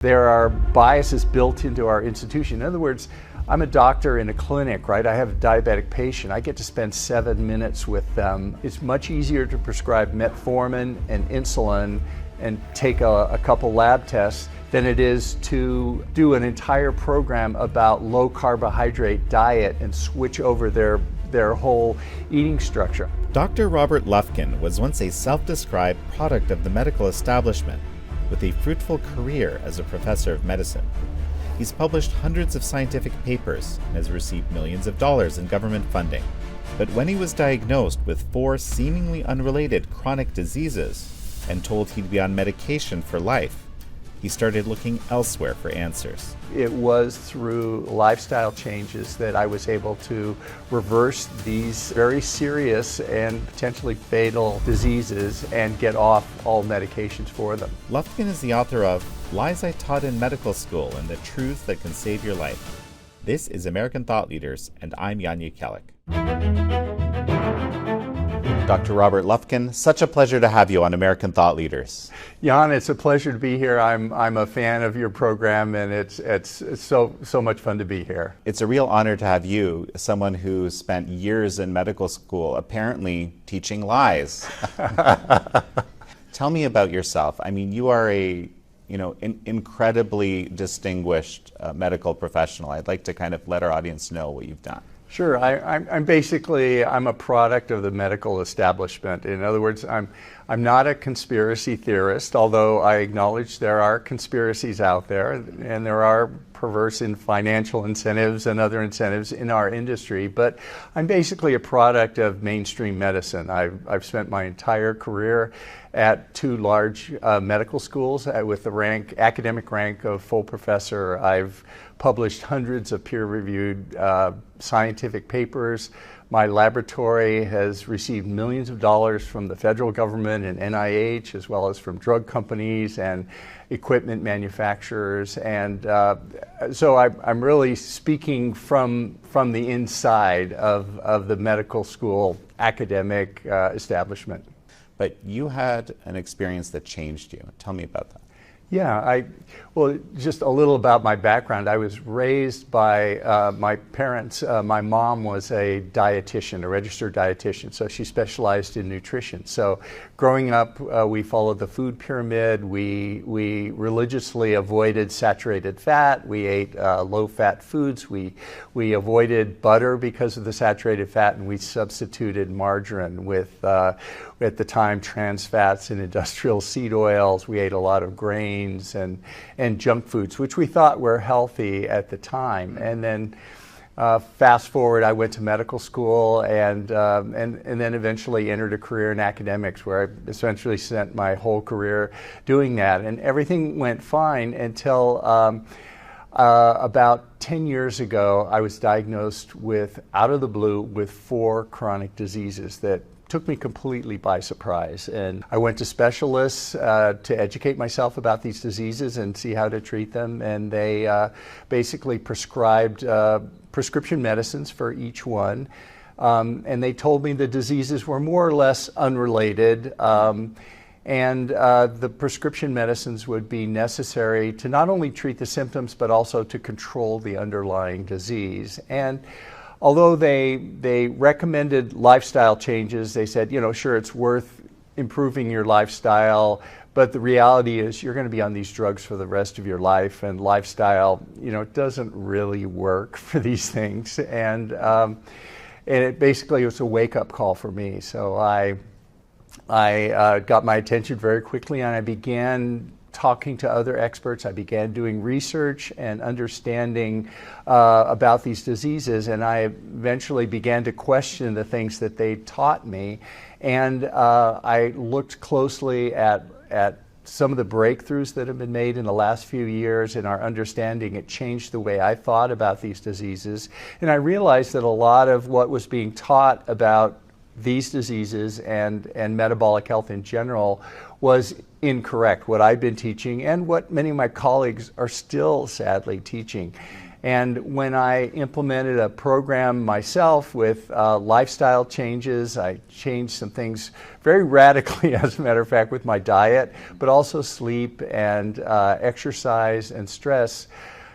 There are biases built into our institution. In other words, I'm a doctor in a clinic, right? I have a diabetic patient. I get to spend 7 minutes with them. It's much easier to prescribe metformin and insulin and take a couple lab tests than it is to do an entire program about low carbohydrate diet and switch over their whole eating structure. Dr. Robert Lufkin was once a self-described product of the medical establishment, with a fruitful career as a professor of medicine. He's published hundreds of scientific papers and has received millions of dollars in government funding. But when he was diagnosed with 4 seemingly unrelated chronic diseases and told he'd be on medication for life, he started looking elsewhere for answers. It was through lifestyle changes that I was able to reverse these very serious and potentially fatal diseases and get off all medications for them. Lufkin is the author of Lies I Taught in Medical School and the Truths That Can Save Your Life. This is American Thought Leaders, and I'm Jan Jekielek. Dr. Robert Lufkin, such a pleasure to have you on American Thought Leaders. Jan, it's a pleasure to be here. I'm a fan of your program, and it's so much fun to be here. It's a real honor to have you, someone who spent years in medical school, apparently teaching lies. Tell me about yourself. I mean, you are an incredibly distinguished medical professional. I'd like to kind of let our audience know what you've done. Sure. I'm a product of the medical establishment. In other words, I'm not a conspiracy theorist, although I acknowledge there are conspiracies out there, and there are perverse in financial incentives and other incentives in our industry. But I'm basically a product of mainstream medicine. I've spent my entire career at 2 large medical schools with the academic rank of full professor. I've published hundreds of peer-reviewed scientific papers. My laboratory has received millions of dollars from the federal government and NIH, as well as from drug companies and equipment manufacturers. And so I'm really speaking from the inside of the medical school academic establishment. But you had an experience that changed you. Tell me about that. Yeah, well, just a little about my background. I was raised by my parents. My mom was a dietitian, a registered dietitian, so she specialized in nutrition. So growing up, we followed the food pyramid. We religiously avoided saturated fat. We ate low-fat foods. We avoided butter because of the saturated fat, and we substituted margarine with, at the time, trans fats and industrial seed oils. We ate a lot of grains and junk foods, which we thought were healthy at the time. And then fast forward, I went to medical school and then eventually entered a career in academics, where I essentially spent my whole career doing that. And everything went fine until about 10 years ago, I was diagnosed with, out of the blue, with 4 chronic diseases that took me completely by surprise. And I went to specialists to educate myself about these diseases and see how to treat them. And they basically prescribed prescription medicines for each one. And they told me the diseases were more or less unrelated. And the prescription medicines would be necessary to not only treat the symptoms, but also to control the underlying disease. And although they recommended lifestyle changes, they said, sure, it's worth improving your lifestyle, but the reality is you're going to be on these drugs for the rest of your life, and lifestyle, doesn't really work for these things. And it basically was a wake-up call for me. So I got my attention very quickly, and I began talking to other experts. I began doing research and understanding about these diseases, and I eventually began to question the things that they taught me. And I looked closely at some of the breakthroughs that have been made in the last few years in our understanding. It changed the way I thought about these diseases. And I realized that a lot of what was being taught about these diseases and metabolic health in general was incorrect, what I've been teaching and what many of my colleagues are still sadly teaching. And when I implemented a program myself with lifestyle changes, I changed some things very radically, as a matter of fact, with my diet, but also sleep and exercise and stress.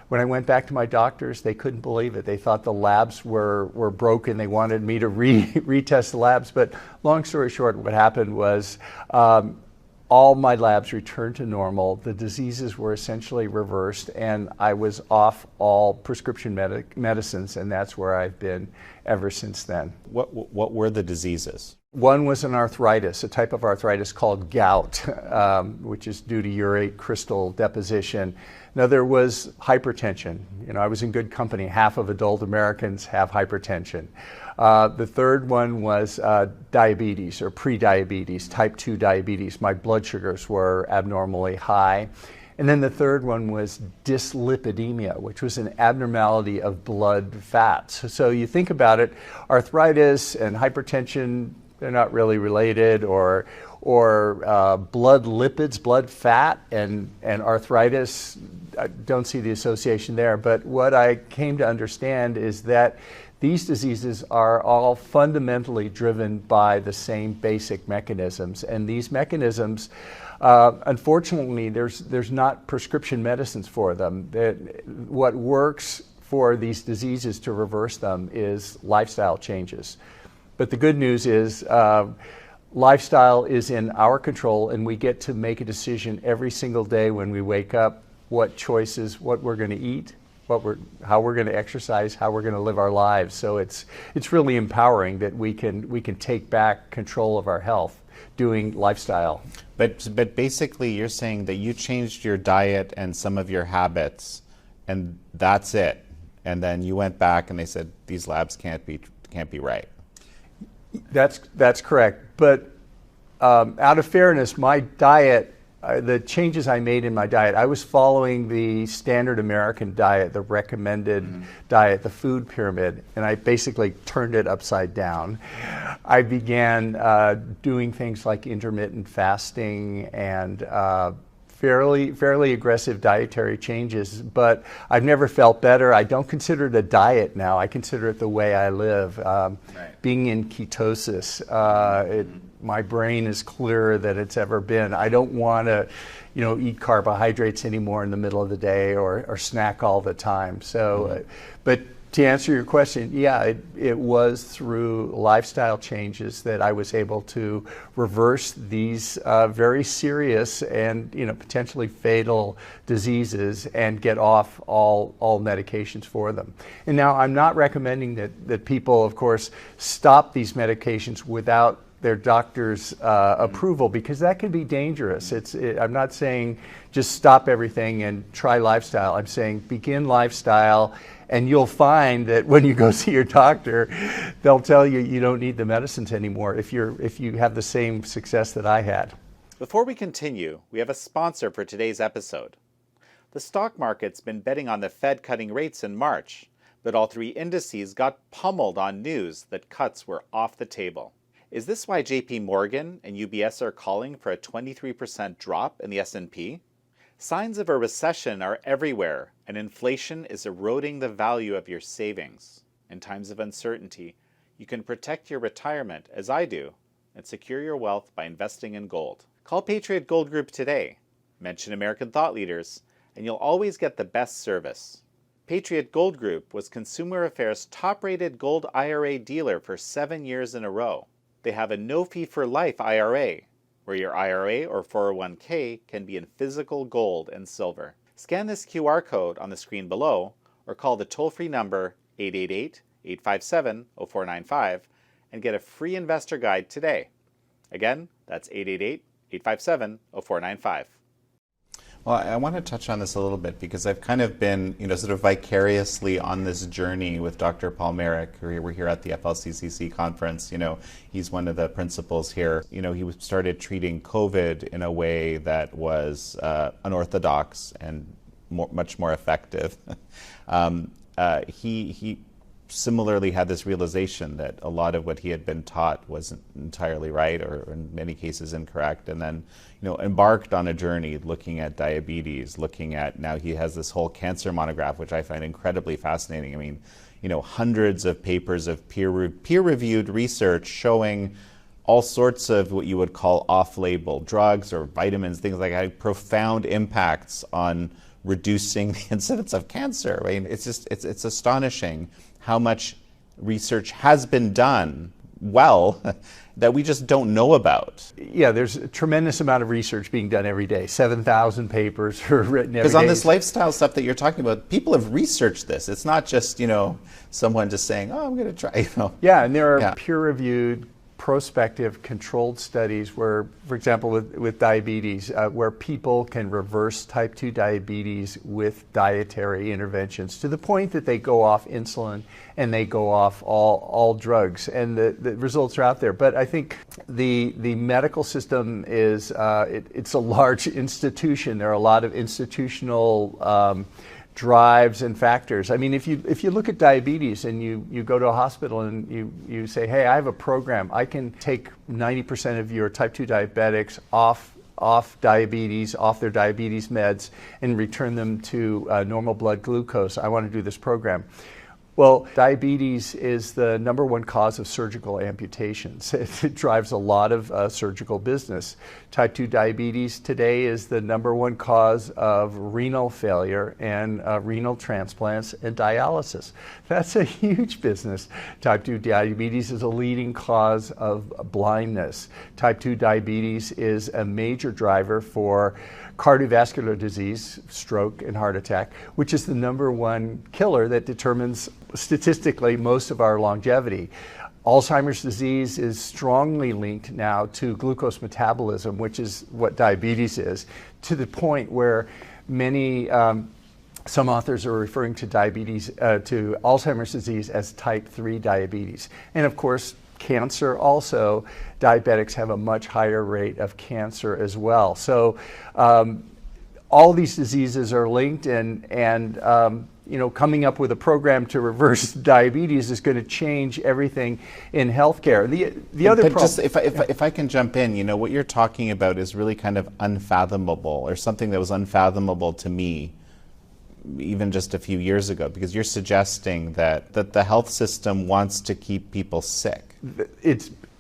When I went back to my doctors, they couldn't believe it. They thought the labs were broken. They wanted me to retest the labs. But long story short, what happened was all my labs returned to normal. The diseases were essentially reversed, and I was off all prescription medicines, and that's where I've been ever since then. What were the diseases? One was an arthritis, a type of arthritis called gout, which is due to urate crystal deposition. Another was hypertension. You know, I was in good company. Half of adult Americans have hypertension. The third one was diabetes or prediabetes, type 2 diabetes. My blood sugars were abnormally high. And then the third one was dyslipidemia, which was an abnormality of blood fats. So you think about it, arthritis and hypertension, they're not really related, or blood lipids, blood fat, and arthritis, I don't see the association there. But what I came to understand is that these diseases are all fundamentally driven by the same basic mechanisms. And these mechanisms, unfortunately, there's not prescription medicines for them. What works for these diseases to reverse them is lifestyle changes. But the good news is lifestyle is in our control, and we get to make a decision every single day when we wake up what choices, what we're going to eat, how we're going to exercise, how we're going to live our lives. So it's really empowering that we can take back control of our health doing lifestyle. But basically, you're saying that you changed your diet and some of your habits, and that's it. And then you went back, and they said these labs can't be right. That's correct. But out of fairness, my diet, the changes I made in my diet, I was following the standard American diet, the recommended diet, the food pyramid, and I basically turned it upside down. I began doing things like intermittent fasting and fairly aggressive dietary changes, but I've never felt better. I don't consider it a diet now. I consider it the way I live. Being in ketosis, my brain is clearer than it's ever been. I don't want to, eat carbohydrates anymore in the middle of the day or snack all the time. So, but to answer your question, yeah, it was through lifestyle changes that I was able to reverse these very serious and potentially fatal diseases and get off all medications for them. And now I'm not recommending that people, of course, stop these medications without their doctor's approval, because that can be dangerous. I'm not saying just stop everything and try lifestyle. I'm saying begin lifestyle, and you'll find that when you go see your doctor, they'll tell you you don't need the medicines anymore if you have the same success that I had. Before we continue, we have a sponsor for today's episode. The stock market's been betting on the Fed cutting rates in March, but all three indices got pummeled on news that cuts were off the table. Is this why JP Morgan and UBS are calling for a 23% drop in the S&P? Signs of a recession are everywhere, and inflation is eroding the value of your savings. In times of uncertainty, you can protect your retirement, as I do, and secure your wealth by investing in gold. Call Patriot Gold Group today, mention American Thought Leaders, and you'll always get the best service. Patriot Gold Group was Consumer Affairs' top-rated gold IRA dealer for 7 years in a row. They have a no-fee-for-life IRA, where your IRA or 401k can be in physical gold and silver. Scan this QR code on the screen below or call the toll-free number 888-857-0495 and get a free investor guide today. Again, that's 888-857-0495. Well, I want to touch on this a little bit because I've kind of been, sort of vicariously on this journey with Dr. Paul Merrick. We're here at the FLCCC conference. He's one of the principals here. He started treating COVID in a way that was unorthodox and much more effective. He similarly had this realization that a lot of what he had been taught wasn't entirely right, or in many cases incorrect, and then embarked on a journey looking at diabetes, looking at, now he has this whole cancer monograph, which I find incredibly fascinating. I mean, hundreds of papers of peer-reviewed research showing all sorts of what you would call off-label drugs or vitamins, things like that, profound impacts on reducing the incidence of cancer. I mean, it's astonishing how much research has been done well that we just don't know about. Yeah, there's a tremendous amount of research being done every day. 7,000 papers are written every day. Because on this lifestyle stuff that you're talking about, people have researched this. It's not just, someone just saying, oh, I'm going to try, Yeah, and there are peer-reviewed, prospective, controlled studies where, for example, with diabetes, where people can reverse type 2 diabetes with dietary interventions to the point that they go off insulin and they go off all drugs, and the results are out there. But I think the medical system is it's a large institution. There are a lot of institutional drives and factors. I mean, if you look at diabetes and you go to a hospital and you say, hey, I have a program, I can take 90% of your type 2 diabetics off diabetes, off their diabetes meds, and return them to normal blood glucose. I want to do this program. Well, diabetes is the #1 cause of surgical amputations. It drives a lot of surgical business. Type 2 diabetes today is the #1 cause of renal failure and renal transplants and dialysis. That's a huge business. Type 2 diabetes is a leading cause of blindness. Type 2 diabetes is a major driver for cardiovascular disease, stroke, and heart attack, which is the #1 killer that determines statistically most of our longevity. Alzheimer's disease is strongly linked now to glucose metabolism, which is what diabetes is, to the point where some authors are referring to diabetes, to Alzheimer's disease as type 3 diabetes. And of course, cancer also, diabetics have a much higher rate of cancer as well. So all these diseases are linked, and coming up with a program to reverse diabetes is going to change everything in healthcare. The other problem, just if I can jump in, what you're talking about is really kind of unfathomable, or something that was unfathomable to me even just a few years ago, because you're suggesting that the health system wants to keep people sick.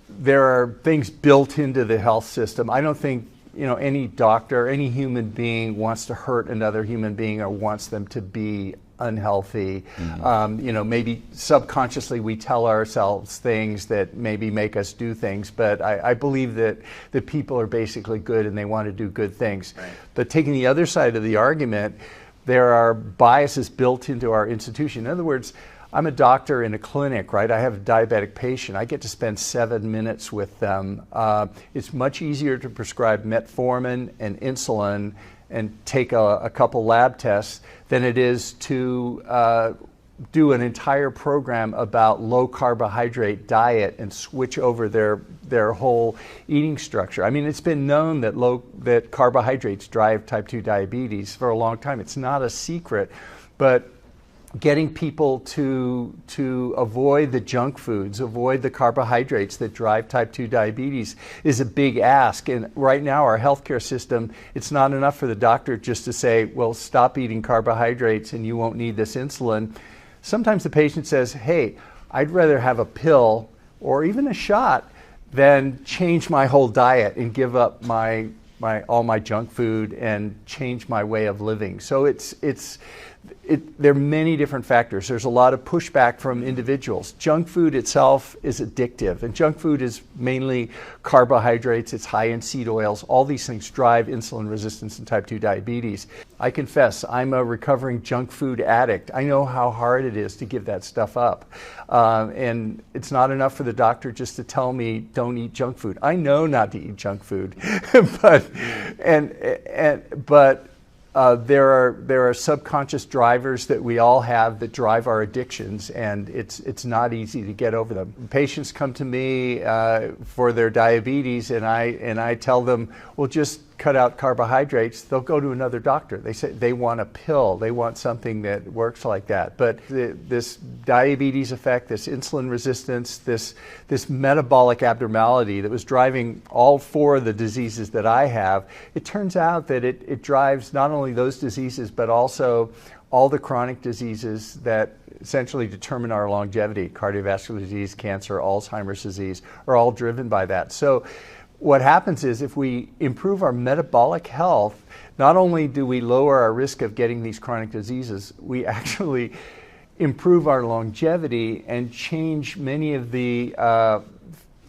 There are things built into the health system. I don't think any doctor, any human being wants to hurt another human being or wants them to be unhealthy. Mm-hmm. Maybe subconsciously we tell ourselves things that maybe make us do things, but I believe that people are basically good and they want to do good things. Right. But taking the other side of the argument, there are biases built into our institution. In other words, I'm a doctor in a clinic, right? I have a diabetic patient. I get to spend 7 minutes with them. It's much easier to prescribe metformin and insulin and take a couple lab tests than it is to do an entire program about low carbohydrate diet and switch over their whole eating structure. I mean, it's been known that carbohydrates drive type 2 diabetes for a long time. It's not a secret, but getting people to avoid the junk foods, avoid the carbohydrates that drive type 2 diabetes is a big ask. And right now our healthcare system, it's not enough for the doctor just to say, well, stop eating carbohydrates and you won't need this insulin. Sometimes the patient says, hey, I'd rather have a pill or even a shot than change my whole diet and give up all my junk food and change my way of living. So there are many different factors. There's a lot of pushback from individuals. Junk food itself is addictive, and junk food is mainly carbohydrates. It's high in seed oils. All these things drive insulin resistance and type 2 diabetes. I confess, I'm a recovering junk food addict. I know how hard it is to give that stuff up. And it's not enough for the doctor just to tell me, don't eat junk food. I know not to eat junk food, but there are subconscious drivers that we all have that drive our addictions, and it's not easy to get over them. Patients come to me for their diabetes, and I tell them, well, just cut out carbohydrates, they'll go to another doctor. They say they want a pill, they want something that works like that. But this diabetes effect, this insulin resistance, this metabolic abnormality that was driving all 4 of the diseases that I have, it turns out that it drives not only those diseases, but also all the chronic diseases that essentially determine our longevity. Cardiovascular disease, cancer, Alzheimer's disease are all driven by that. So what happens is if we improve our metabolic health, not only do we lower our risk of getting these chronic diseases, we actually improve our longevity and change many of the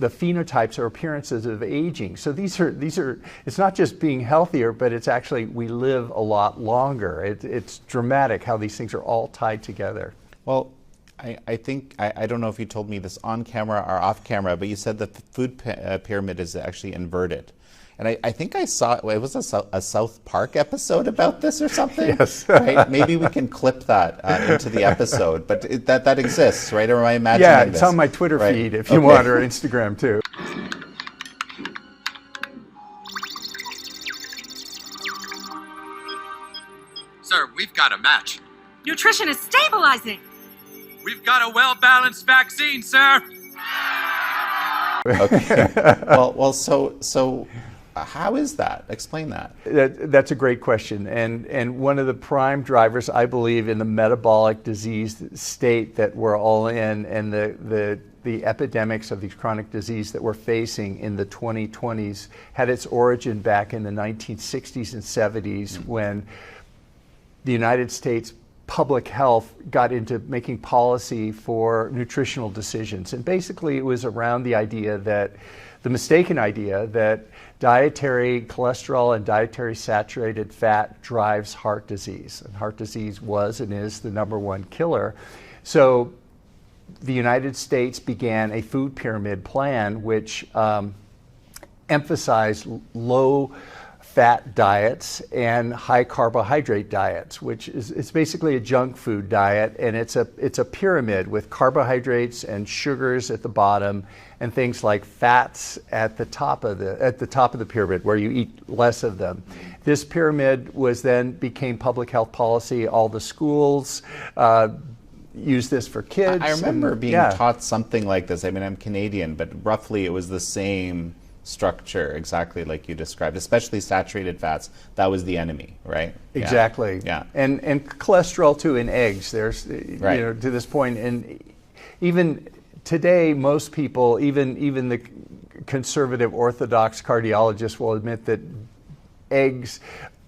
phenotypes or appearances of aging. So these are, it's not just being healthier, but it's actually we live a lot longer. It's dramatic how these things are all tied together. Well, I think, I don't know if you told me this on camera or off camera, but you said that the food pyramid is actually inverted. And I think I saw, it was a South Park episode about this or something? Yes. Right? Maybe we can clip that into the episode, but that exists, right? Or am I imagining Yeah, this? it's on my Twitter Right. feed if you want, or Instagram too. Sir, we've got a match. Nutrition is stabilizing. We've got a well-balanced vaccine, sir. Okay. Well, so how is that? Explain that. That's a great question. And one of the prime drivers, I believe, in the metabolic disease state that we're all in, and the epidemics of these chronic disease that we're facing in the 2020s had its origin back in the 1960s and 70s when the United States public health got into making policy for nutritional decisions. And basically it was around the mistaken idea that dietary cholesterol and dietary saturated fat drives heart disease. And heart disease was and is the #1 killer. So the United States began a food pyramid plan which emphasized low fat diets and high carbohydrate diets, which is it's basically a junk food diet, and it's a pyramid with carbohydrates and sugars at the bottom and things like fats at the top of the pyramid where you eat less of them. This pyramid became public health policy. All the schools use this for kids. I remember being taught something like this. I mean, I'm Canadian, but roughly it was the same structure, exactly like you described, especially saturated fats. That was the enemy, right? Exactly. Yeah. And cholesterol too in eggs. There's right. To this point, and even today, most people, even the conservative orthodox cardiologists will admit that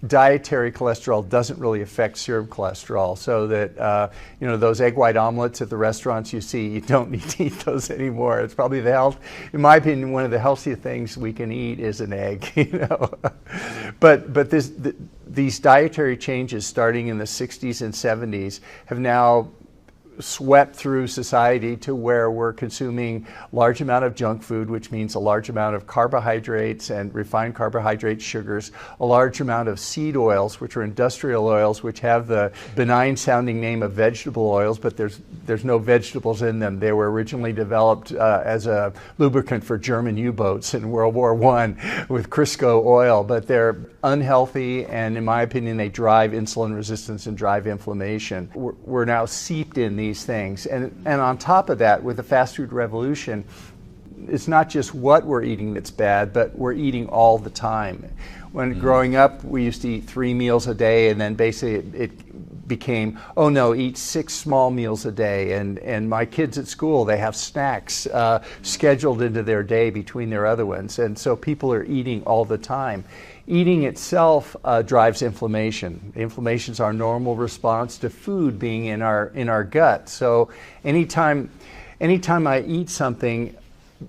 dietary cholesterol doesn't really affect serum cholesterol, so that those egg white omelets at the restaurants you see, you don't need to eat those anymore. It's probably in my opinion, one of the healthiest things we can eat is an egg. But these dietary changes starting in the 60s and 70s have now swept through society to where we're consuming large amount of junk food, which means a large amount of carbohydrates and refined carbohydrate sugars, a large amount of seed oils, which are industrial oils, which have the benign sounding name of vegetable oils, but there's no vegetables in them. They were originally developed as a lubricant for German U-boats in World War I with Crisco oil, but they're unhealthy, and in my opinion, they drive insulin resistance and drive inflammation. We're now seeped in these things. And on top of that, with the fast food revolution, it's not just what we're eating that's bad, but we're eating all the time. When growing up, we used to eat 3 meals a day, and then basically it became, oh no, eat 6 small meals a day. And my kids at school, they have snacks scheduled into their day between their other ones. And so people are eating all the time. Eating itself drives inflammation. Inflammation is our normal response to food being in our gut. So anytime I eat something,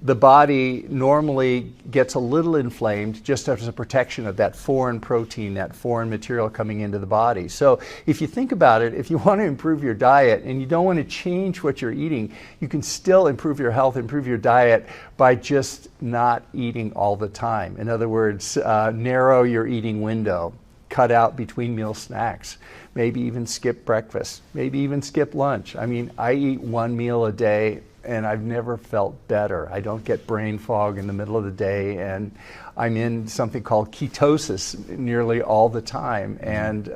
the body normally gets a little inflamed just as a protection of that foreign protein, that foreign material coming into the body. So if you think about it, if you want to improve your diet and you don't want to change what you're eating, you can still improve your health, improve your diet by just not eating all the time. In other words, narrow your eating window. cut out between meal snacks, maybe even skip breakfast, maybe even skip lunch. I mean, I eat one meal a day and I've never felt better. I don't get brain fog in the middle of the day, and I'm in something called ketosis nearly all the time. And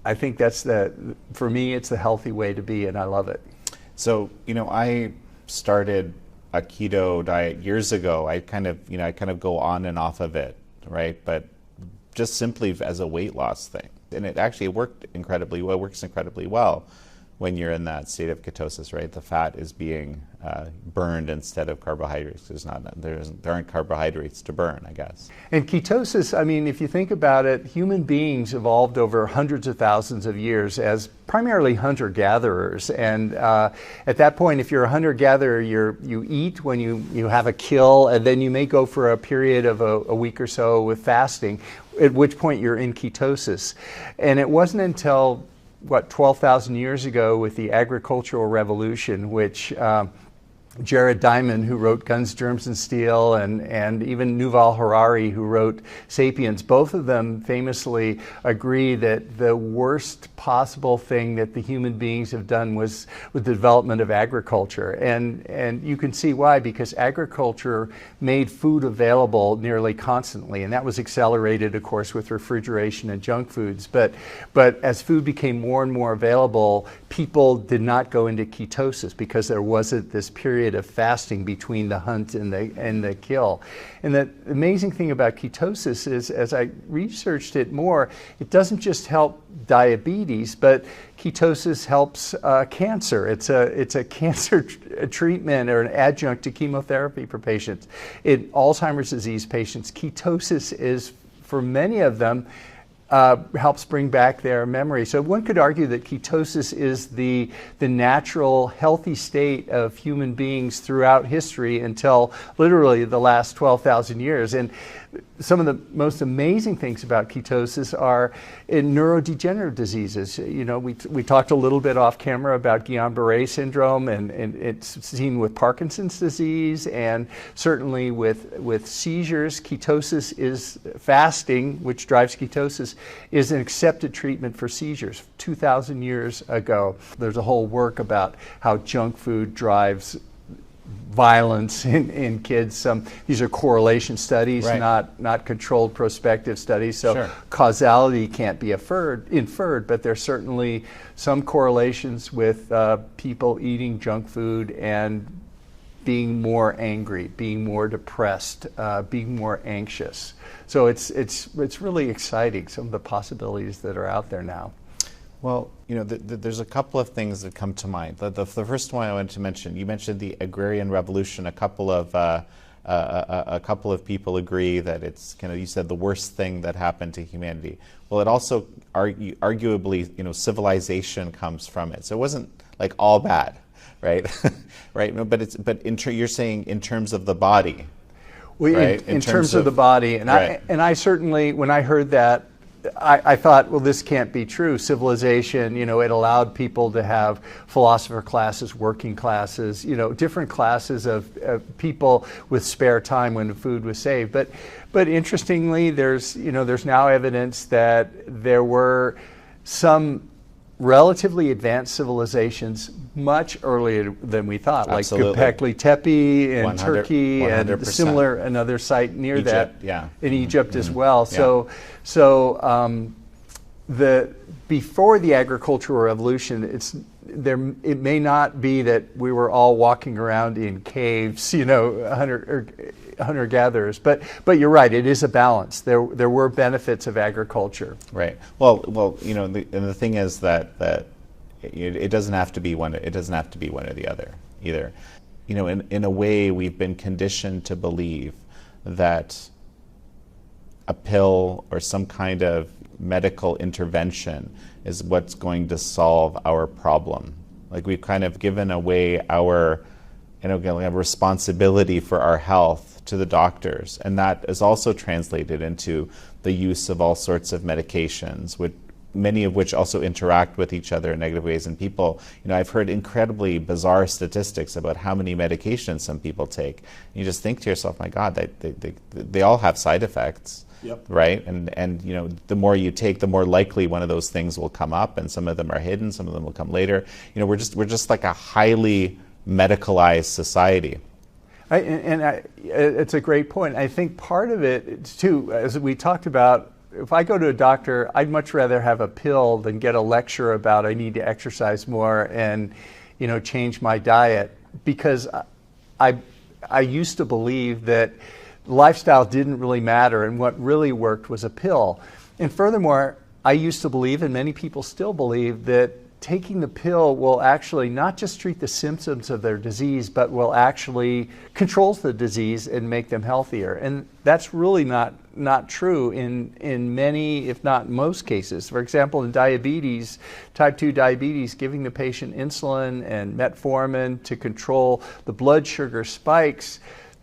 I think that's for me, it's the healthy way to be, and I love it. So, I started a keto diet years ago. I kind of go on and off of it, right? But just simply as a weight loss thing. And it actually works incredibly well when you're in that state of ketosis, right? The fat is being burned instead of carbohydrates. There aren't carbohydrates to burn, I guess. And ketosis, I mean, if you think about it, human beings evolved over hundreds of thousands of years as primarily hunter-gatherers. And at that point, if you're a hunter-gatherer, you eat when you have a kill, and then you may go for a period of a week or so with fasting, at which point you're in ketosis. And it wasn't until 12,000 years ago with the agricultural revolution, which Jared Diamond, who wrote Guns, Germs, and Steel, and even Yuval Harari, who wrote Sapiens, both of them famously agree that the worst possible thing that the human beings have done was with the development of agriculture. And you can see why, because agriculture made food available nearly constantly, and that was accelerated, of course, with refrigeration and junk foods. But as food became more and more available, people did not go into ketosis because there wasn't this period of fasting between the hunt and the kill. And the amazing thing about ketosis is, as I researched it more, it doesn't just help diabetes, but ketosis helps cancer. It's a cancer treatment or an adjunct to chemotherapy for patients. In Alzheimer's disease patients, ketosis is, for many of them, helps bring back their memory. So one could argue that ketosis is the natural, healthy state of human beings throughout history until literally the last 12,000 years. And some of the most amazing things about ketosis are in neurodegenerative diseases. We talked a little bit off camera about Guillain-Barré syndrome, and it's seen with Parkinson's disease, and certainly with seizures. Ketosis is fasting, which drives ketosis, is an accepted treatment for seizures 2,000 years ago. There's a whole work about how junk food drives violence in kids. These are correlation studies, right, not controlled prospective studies. So sure, causality can't be inferred, but there's certainly some correlations with people eating junk food and being more angry, being more depressed, being more anxious. So it's really exciting, some of the possibilities that are out there now. Well, there's a couple of things that come to mind. The first one I wanted to mention, you mentioned the agrarian revolution. A couple of people agree that it's you said the worst thing that happened to humanity. Well, it also arguably, civilization comes from it. So it wasn't like all bad, right? Right. But you're saying in terms of the body. Well, right? in terms of the body, and right, I certainly, when I heard that, I thought, well, this can't be true. Civilization, it allowed people to have philosopher classes, working classes, different classes of people with spare time when the food was saved. But interestingly, there's now evidence that there were some relatively advanced civilizations much earlier than we thought, absolutely, like Göbekli Tepe in 100%, Turkey, 100%. And similar another site near Egypt, that, yeah, in Egypt as well. Yeah. So before the agricultural revolution, it may not be that we were all walking around in caves, hunter-gatherers, but you're right, it is a balance. There were benefits of agriculture. Right. Well, and the thing is that it doesn't have to be one. It doesn't have to be one or the other either. In a way, we've been conditioned to believe that a pill or some kind of medical intervention is what's going to solve our problem. Like, we've kind of given away our responsibility for our health to the doctors, and that is also translated into the use of all sorts of medications, many of which also interact with each other in negative ways. And people, I've heard incredibly bizarre statistics about how many medications some people take. And you just think to yourself, my God, they all have side effects. Yep. Right? And the more you take, the more likely one of those things will come up, and some of them are hidden, some of them will come later. We're just like a highly medicalized society. It's a great point. I think part of it, too, as we talked about, if I go to a doctor, I'd much rather have a pill than get a lecture about I need to exercise more and, change my diet, because I used to believe that lifestyle didn't really matter, and what really worked was a pill. And furthermore, I used to believe, and many people still believe, that taking the pill will actually not just treat the symptoms of their disease, but will actually controls the disease and make them healthier. And that's really not true in many, if not most cases. For example, in diabetes, type 2 diabetes, giving the patient insulin and metformin to control the blood sugar spikes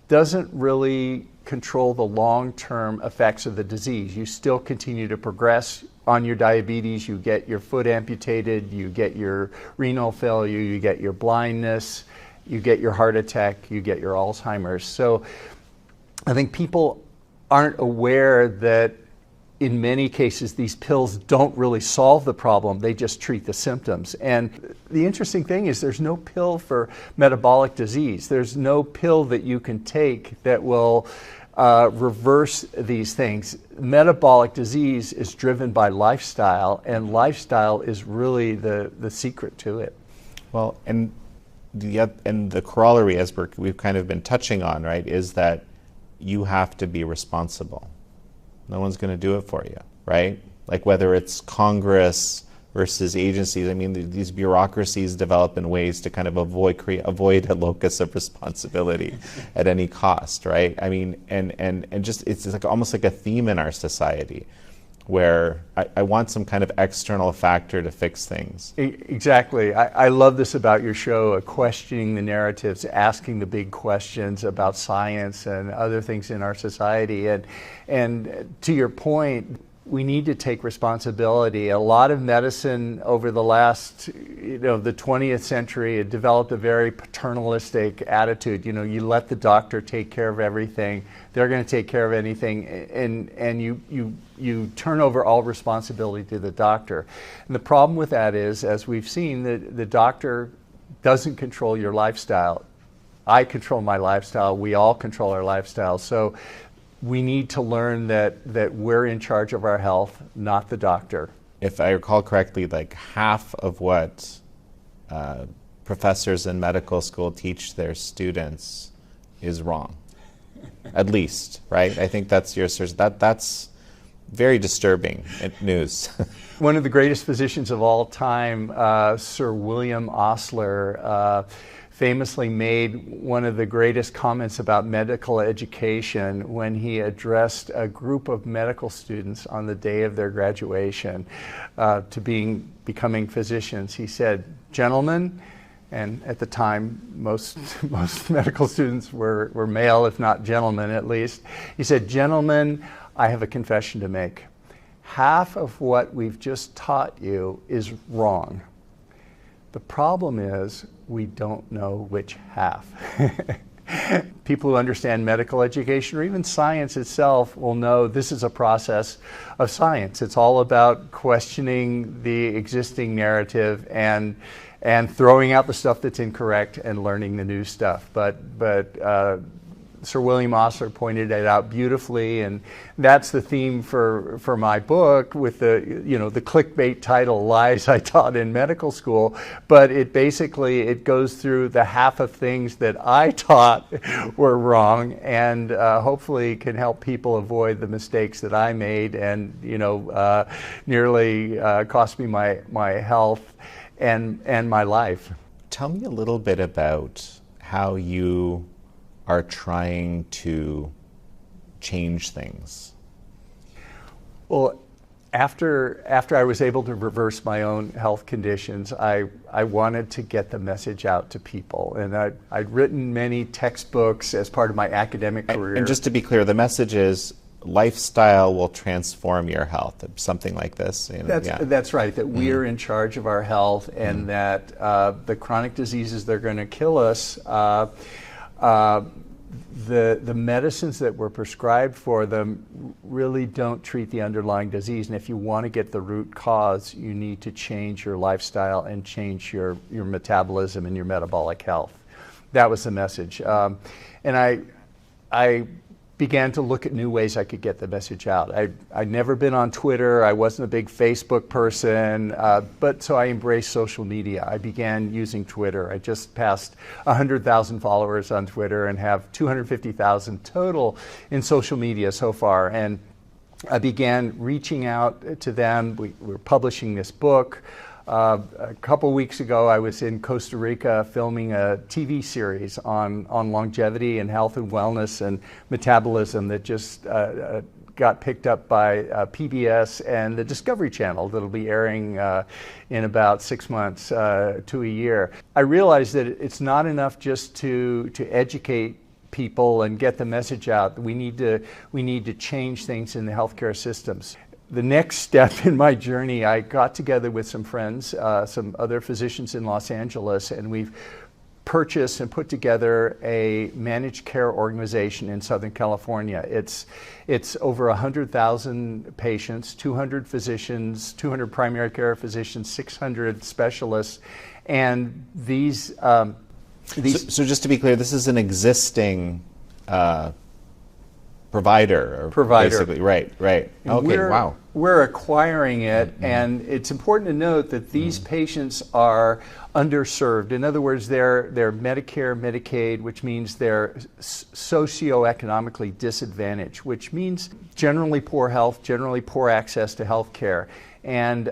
doesn't really control the long-term effects of the disease. You still continue to progress on your diabetes. You get your foot amputated, you get your renal failure, you get your blindness, you get your heart attack, you get your Alzheimer's. So I think people aren't aware that in many cases these pills don't really solve the problem, they just treat the symptoms. And the interesting thing is there's no pill for metabolic disease. There's no pill that you can take that will reverse these things. Metabolic disease is driven by lifestyle, and lifestyle is really the secret to it. Well, and the corollary, as we've kind of been touching on, right, is that you have to be responsible. No one's going to do it for you, right? Like whether it's Congress versus agencies, I mean, these bureaucracies develop in ways to kind of avoid a locus of responsibility at any cost, right? I mean, and just it's like almost like a theme in our society where I want some kind of external factor to fix things. Exactly. I love this about your show, questioning the narratives, asking the big questions about science and other things in our society. And to your point, we need to take responsibility. A lot of medicine over the last, the 20th century, it developed a very paternalistic attitude. You let the doctor take care of everything. They're going to take care of anything, and you turn over all responsibility to the doctor. And the problem with that is, as we've seen, the doctor doesn't control your lifestyle. I control my lifestyle. We all control our lifestyle. So we need to learn that we're in charge of our health, not the doctor. If I recall correctly, like half of what professors in medical school teach their students is wrong. At least, right? I think that's that's very disturbing news. One of the greatest physicians of all time, Sir William Osler, famously made one of the greatest comments about medical education when he addressed a group of medical students on the day of their graduation to becoming physicians. He said, "Gentlemen," and at the time most medical students were male, if not gentlemen at least. He said, "Gentlemen, I have a confession to make. Half of what we've just taught you is wrong. The problem is we don't know which half." People who understand medical education or even science itself will know this is a process of science. It's all about questioning the existing narrative and throwing out the stuff that's incorrect and learning the new stuff. But Sir William Osler pointed it out beautifully, and that's the theme for my book with the clickbait title, Lies I Taught in Medical School. But it goes through the half of things that I taught were wrong, and hopefully can help people avoid the mistakes that I made and nearly cost me my health and my life. Tell me a little bit about how you are trying to change things. Well, after I was able to reverse my own health conditions, I wanted to get the message out to people. And I'd written many textbooks as part of my academic career. And just to be clear, the message is lifestyle will transform your health, something like this. That's right, that we are in charge of our health, and that the chronic diseases that are going to kill us, the medicines that were prescribed for them really don't treat the underlying disease. And if you want to get the root cause, you need to change your lifestyle and change your metabolism and your metabolic health. That was the message. And I began to look at new ways I could get the message out. I'd never been on Twitter. I wasn't a big Facebook person, but so I embraced social media. I began using Twitter. I just passed 100,000 followers on Twitter and have 250,000 total in social media so far. And I began reaching out to them. We were publishing this book. A couple weeks ago, I was in Costa Rica filming a TV series on longevity and health and wellness and metabolism that just got picked up by PBS and the Discovery Channel that'll be airing in about 6 months to a year. I realized that it's not enough just to educate people and get the message out. We need to change things in the healthcare systems. The next step in my journey, I got together with some friends, some other physicians in Los Angeles, and we've purchased and put together a managed care organization in Southern California. It's over 100,000 patients, 200 physicians, 200 primary care physicians, 600 specialists, and these. So just to be clear, this is an existing provider, basically. Right. Okay, wow. We're acquiring it, and it's important to note that these patients are underserved. In other words, they're Medicare, Medicaid, which means they're socioeconomically disadvantaged, which means generally poor health, generally poor access to health care. And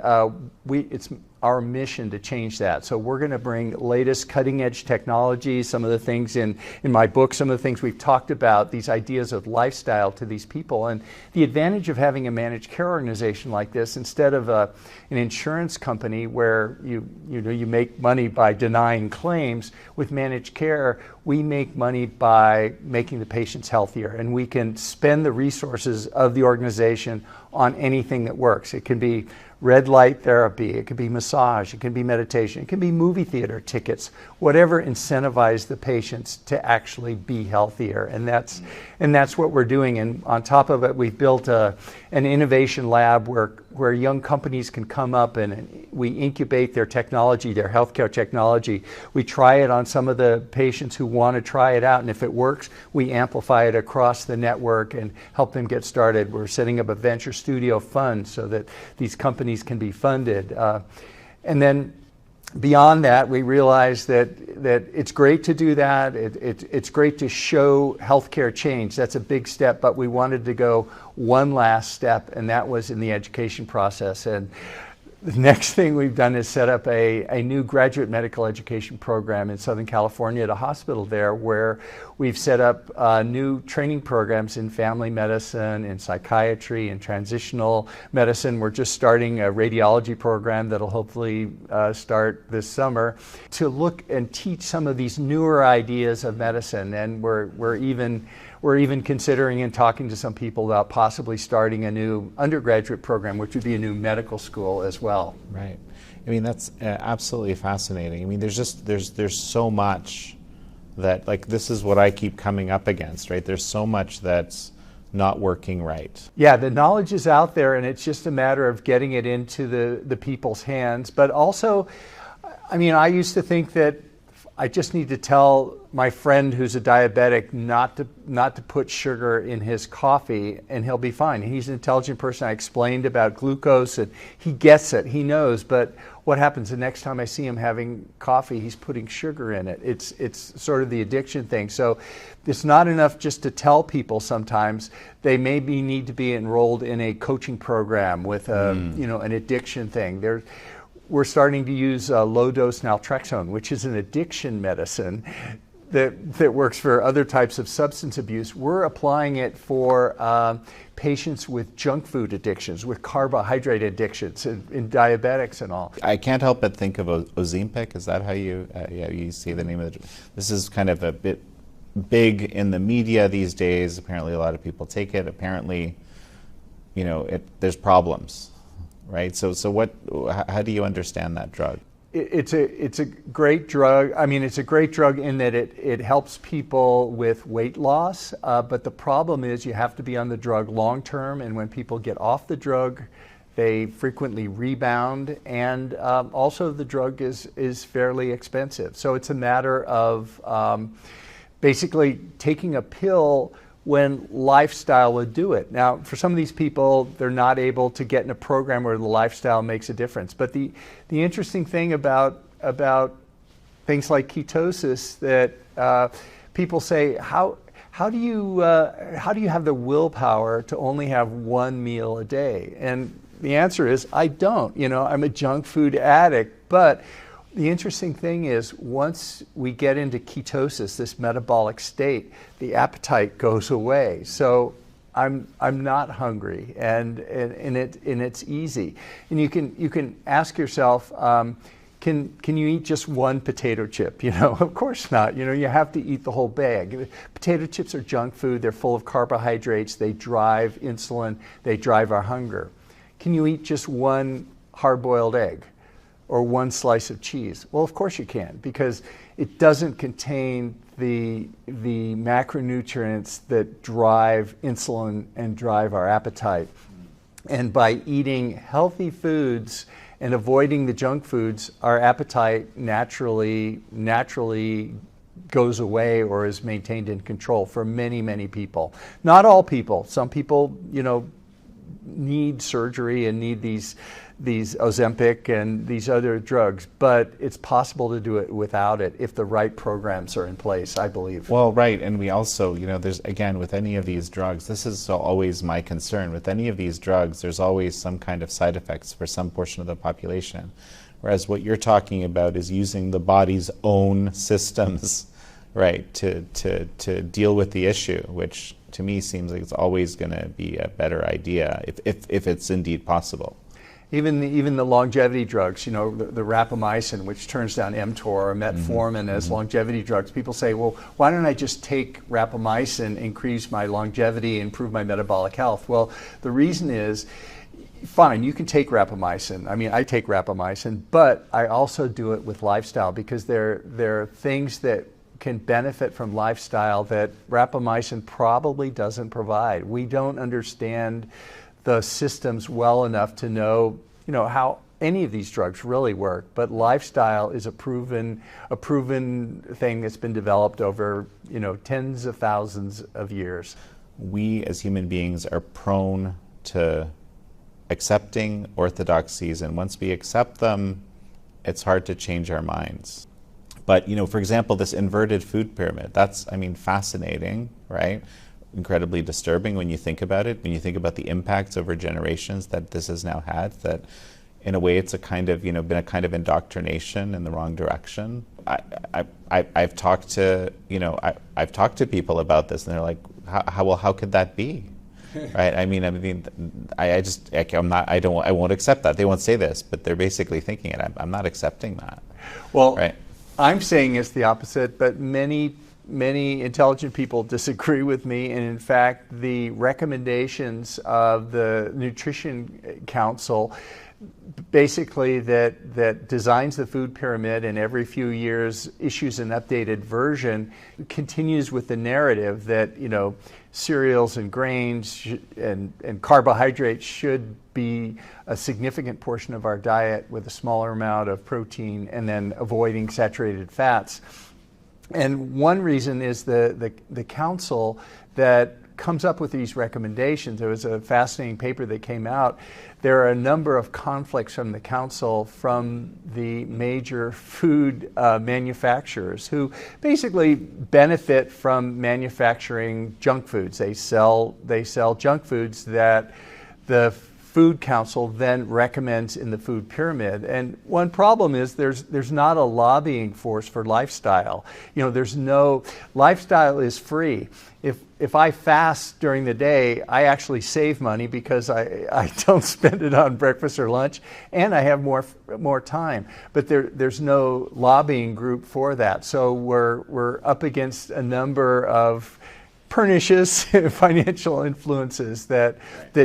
it's our mission to change that. So we're going to bring latest cutting edge technology, some of the things in my book, some of the things we've talked about, these ideas of lifestyle to these people. And the advantage of having a managed care organization like this, instead of an insurance company where you make money by denying claims, with managed care, we make money by making the patients healthier. And we can spend the resources of the organization on anything that works. It can be red light therapy, it could be massage, it can be meditation, it can be movie theater tickets, whatever incentivizes the patients to actually be healthier. And that's what we're doing. And on top of it, we've built an innovation lab where young companies can come up and we incubate their technology, their healthcare technology. We try it on some of the patients who want to try it out, and if it works, we amplify it across the network and help them get started. We're setting up a venture studio fund so that these companies can be funded. And then beyond that, we realize that it's great to do that. It's great to show healthcare change. That's a big step, but we wanted to go one last step, and that was in the education process. And the next thing we've done is set up a new graduate medical education program in Southern California at a hospital there, where we've set up new training programs in family medicine, in psychiatry, in transitional medicine. We're just starting a radiology program that'll hopefully start this summer to look and teach some of these newer ideas of medicine. And we're even considering and talking to some people about possibly starting a new undergraduate program, which would be a new medical school as well. Right. I mean, that's absolutely fascinating. I mean, there's so much that, like, this is what I keep coming up against, right? There's so much that's not working right. Yeah, the knowledge is out there, and it's just a matter of getting it into the people's hands. But also, I mean, I used to think that I just need to tell my friend who's a diabetic not to put sugar in his coffee and he'll be fine. He's an intelligent person. I explained about glucose and he gets it, he knows, but what happens the next time I see him having coffee, he's putting sugar in it. It's sort of the addiction thing. So it's not enough just to tell people sometimes. They maybe need to be enrolled in a coaching program with an addiction thing. We're starting to use low-dose naltrexone, which is an addiction medicine that works for other types of substance abuse. We're applying it for patients with junk food addictions, with carbohydrate addictions, in diabetics and all. I can't help but think of Ozempic. Is that how you see the name of it? This is kind of a bit big in the media these days. Apparently a lot of people take it. Apparently there's problems, right? So how do you understand that drug? It's a great drug. I mean, it's a great drug in that it helps people with weight loss, but the problem is you have to be on the drug long term, and when people get off the drug, they frequently rebound, and also the drug is fairly expensive. So it's a matter of basically taking a pill when lifestyle would do it. Now, for some of these people, they're not able to get in a program where the lifestyle makes a difference. But the interesting thing about things like ketosis that people say, how do you have the willpower to only have one meal a day? And the answer is, I don't. I'm a junk food addict. But the interesting thing is, once we get into ketosis, this metabolic state, the appetite goes away. So I'm not hungry, and it's easy. And you can ask yourself, can you eat just one potato chip? Of course not. You have to eat the whole bag. Potato chips are junk food. They're full of carbohydrates. They drive insulin. They drive our hunger. Can you eat just one hard-boiled egg or one slice of cheese? Well, of course you can, because it doesn't contain the macronutrients that drive insulin and drive our appetite. And by eating healthy foods and avoiding the junk foods, our appetite naturally goes away or is maintained in control for many, many people. Not all people. Some people, need surgery and need these Ozempic and these other drugs, but it's possible to do it without it if the right programs are in place, I believe. Well, right, and we also, there's, again, with any of these drugs, this is always my concern. With any of these drugs, there's always some kind of side effects for some portion of the population, whereas what you're talking about is using the body's own systems, right, to deal with the issue, which to me seems like it's always going to be a better idea if it's indeed possible. Even the longevity drugs, the rapamycin, which turns down mTOR, or metformin as longevity drugs. People say, well, why don't I just take rapamycin, increase my longevity, improve my metabolic health? Well, the reason is, fine, you can take rapamycin. I mean, I take rapamycin, but I also do it with lifestyle, because there are things that can benefit from lifestyle that rapamycin probably doesn't provide. We don't understand the systems well enough to know, how any of these drugs really work. But lifestyle is a proven thing that's been developed over, tens of thousands of years. We as human beings are prone to accepting orthodoxies, and once we accept them, it's hard to change our minds. But, for example, this inverted food pyramid, that's, fascinating, right? Incredibly disturbing when you think about it, when you think about the impacts over generations that this has now had, that in a way it's a kind of, been a kind of indoctrination in the wrong direction. I've talked to, I've talked to people about this, and they're like, how could that be? Right? I won't accept that. They won't say this, but they're basically thinking it. I'm not accepting that. Well, right? I'm saying it's the opposite, but many intelligent people disagree with me, and in fact, the recommendations of the Nutrition Council, basically that designs the food pyramid and every few years issues an updated version, continues with the narrative that cereals and grains and carbohydrates should be a significant portion of our diet with a smaller amount of protein, and then avoiding saturated fats. And one reason is the council that comes up with these recommendations. There was a fascinating paper that came out. There are a number of conflicts from the council from the major food manufacturers, who basically benefit from manufacturing junk foods. They sell junk foods that the Food Council then recommends in the food pyramid. And one problem is there's not a lobbying force for lifestyle. Lifestyle is free. If I fast during the day, I actually save money because I don't spend it on breakfast or lunch, and I have more time. But there's no lobbying group for that. So we're up against a number of pernicious financial influences that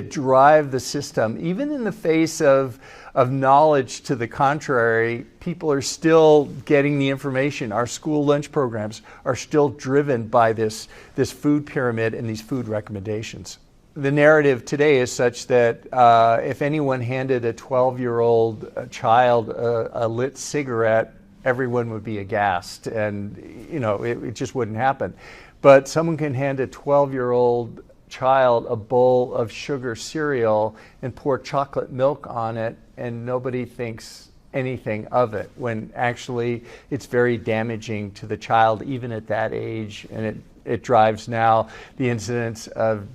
drive the system. Even in the face of knowledge to the contrary, people are still getting the information. Our school lunch programs are still driven by this food pyramid and these food recommendations. The narrative today is such that if anyone handed a 12-year-old child a lit cigarette, everyone would be aghast, and it just wouldn't happen. But someone can hand a 12-year-old child a bowl of sugar cereal and pour chocolate milk on it, and nobody thinks anything of it, when actually it's very damaging to the child even at that age, and it drives now the incidence of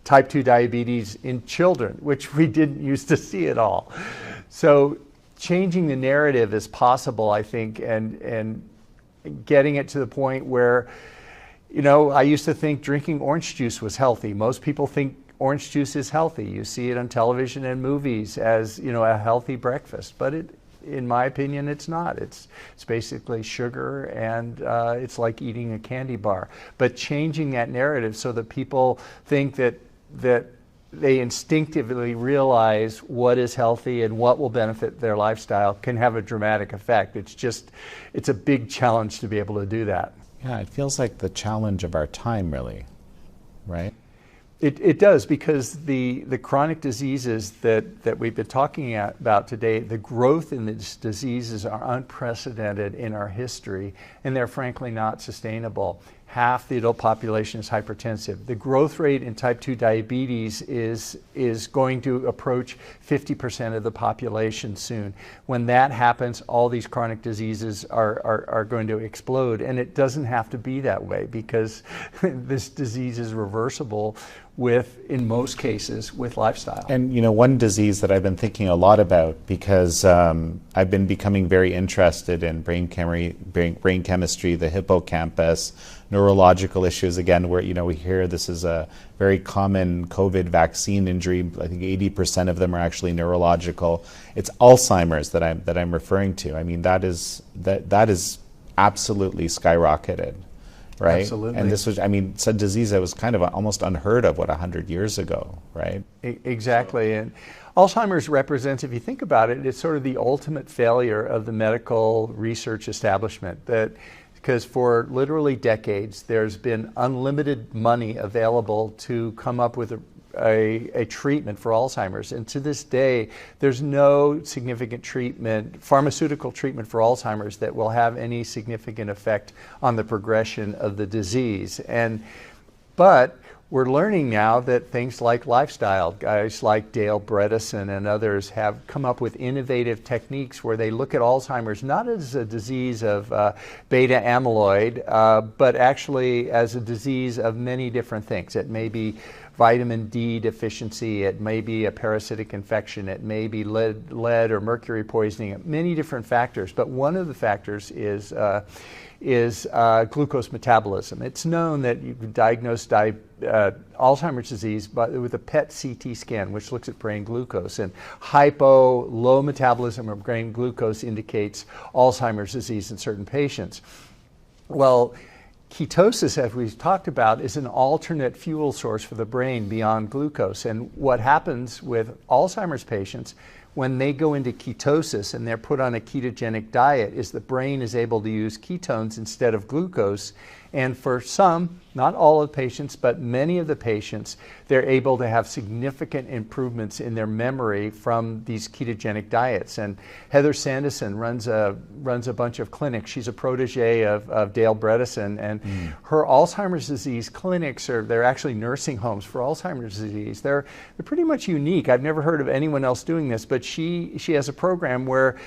type 2 diabetes in children, which we didn't used to see at all. So changing the narrative is possible, I think, and getting it to the point where, I used to think drinking orange juice was healthy. Most people think orange juice is healthy. You see it on television and movies as, a healthy breakfast, but in my opinion, it's not. It's basically sugar, and it's like eating a candy bar. But changing that narrative so that people think that they instinctively realize what is healthy and what will benefit their lifestyle can have a dramatic effect. It's a big challenge to be able to do that. Yeah, it feels like the challenge of our time, really, right? It does, because the chronic diseases that we've been talking about today, the growth in these diseases are unprecedented in our history, and they're frankly not sustainable. Half the adult population is hypertensive. The growth rate in type 2 diabetes is going to approach 50% of the population soon. When that happens, all these chronic diseases are going to explode, and it doesn't have to be that way, because this disease is reversible in most cases, with lifestyle. And one disease that I've been thinking a lot about, because I've been becoming very interested in brain chemistry, the hippocampus, neurological issues, again, where we hear this is a very common COVID vaccine injury. I think 80% of them are actually neurological. It's Alzheimer's that I'm referring to. I mean, that is absolutely skyrocketed. Right? Absolutely. And this was, it's a disease that was kind of almost unheard of, 100 years ago, right? Exactly. And Alzheimer's represents, if you think about it, it's sort of the ultimate failure of the medical research establishment. Because for literally decades, there's been unlimited money available to come up with a treatment for Alzheimer's. And to this day, there's no significant pharmaceutical treatment for Alzheimer's that will have any significant effect on the progression of the disease. But we're learning now that things like lifestyle, guys like Dale Bredesen and others, have come up with innovative techniques where they look at Alzheimer's not as a disease of beta amyloid, but actually as a disease of many different things. It may be vitamin D deficiency, it may be a parasitic infection, it may be lead or mercury poisoning, many different factors. But one of the factors is glucose metabolism. It's known that you can diagnose Alzheimer's disease with a PET CT scan, which looks at brain glucose. And low metabolism of brain glucose indicates Alzheimer's disease in certain patients. Well, ketosis, as we've talked about, is an alternate fuel source for the brain beyond glucose. And what happens with Alzheimer's patients when they go into ketosis and they're put on a ketogenic diet is the brain is able to use ketones instead of glucose. And for some, not all of the patients, but many of the patients, they're able to have significant improvements in their memory from these ketogenic diets. And Heather Sanderson runs a bunch of clinics. She's a protege of Dale Bredesen, and her Alzheimer's disease clinics they're actually nursing homes for Alzheimer's disease. They're pretty much unique. I've never heard of anyone else doing this, but she has a program where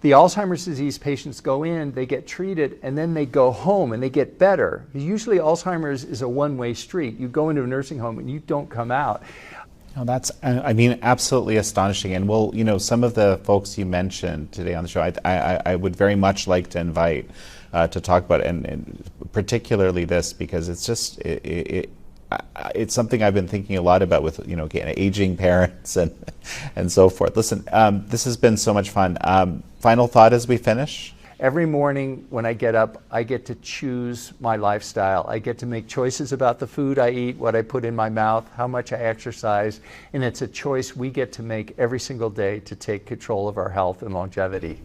the Alzheimer's disease patients go in, they get treated, and then they go home and they get better. Usually Alzheimer's is a one-way street. You go into a nursing home and you don't come out. Oh, that's, absolutely astonishing. And some of the folks you mentioned today on the show, I would very much like to invite to talk about it, and particularly this, because it's just, it's something I've been thinking a lot about with aging parents and so forth. Listen, this has been so much fun. Final thought as we finish? Every morning when I get up, I get to choose my lifestyle. I get to make choices about the food I eat, what I put in my mouth, how much I exercise, and it's a choice we get to make every single day to take control of our health and longevity.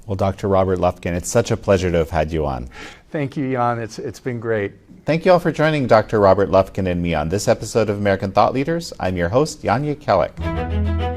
Well, Dr. Robert Lufkin, it's such a pleasure to have had you on. Thank you, Jan. It's been great. Thank you all for joining Dr. Robert Lufkin and me on this episode of American Thought Leaders. I'm your host, Jan Jekielek.